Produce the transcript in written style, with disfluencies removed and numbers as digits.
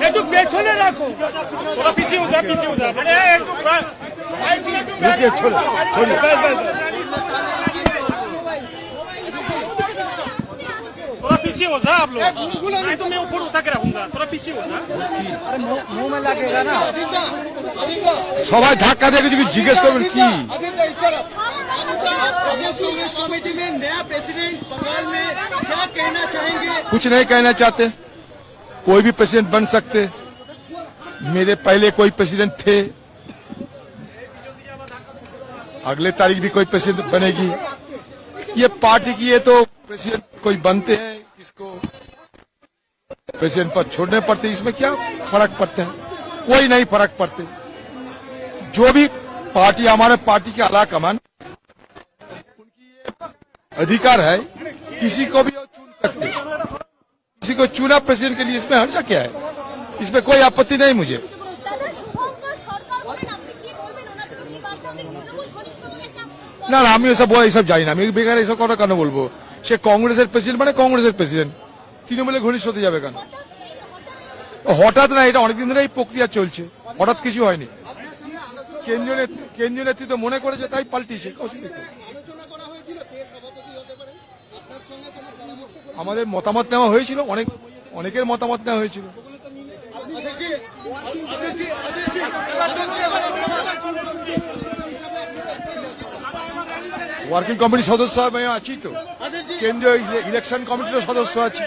একটু পেছনে রাখো, ওরা পিছিয়ে যা, পিছিয়ে যা, মানে একটু थोड़ा पीछे हो जा आप लोग, नहीं तो मैं ऊपर उठा के रखूंगा, थोड़ा पीछे हो जा। अरे मुंह में लगेगा ना, সবাই ধাক্কা দিয়ে কিছু জিজ্ঞেস করবেন কি? प्रदेश कांग्रेस कमेटी में नया प्रेसिडेंट बंगाल में क्या कहना चाहेंगे? कुछ नहीं कहना चाहते, कोई भी प्रेसिडेंट बन सकते, मेरे पहले कोई प्रेसिडेंट थे, अगले तारीख भी कोई प्रेसिडेंट बनेगी। ये पार्टी की, ये तो प्रेसिडेंट कोई बनते हैं, किसको प्रेसिडेंट पद छोड़ने पड़ते, इसमें क्या फर्क पड़ते हैं? कोई नहीं फर्क पड़ते। जो भी पार्टी, हमारे पार्टी के आला कमान, उनकी ये अधिकार है, किसी को भी वो चुन सकते, किसी को चुना प्रेसिडेंट के लिए, इसमें हर्जा क्या है? इसमें कोई आपत्ति नहीं मुझे। না না, আমি এসব জানি না, আমি বেকার এসব কথা কেন বলবো? সে কংগ্রেসের প্রেসিডেন্ট মানে কংগ্রেসের প্রেসিডেন্ট, তৃণমূলের ঘনিষ্ঠ হতে যাবে কেন? হঠাৎ না, এটা অনেকদিন ধরে এই প্রক্রিয়া চলছে, হঠাৎ কিছু হয়নি। কেন্দ্রীয় নেতৃত্ব মনে করেছে তাই পাল্টিয়েছে। আমাদের মতামত নেওয়া হয়েছিল, অনেকের মতামত নেওয়া হয়েছিল। ওয়ার্কিং কমিটির সদস্য আমি আছি তো, কেন্দ্রীয় ইলেকশন কমিটিরও সদস্য আছি।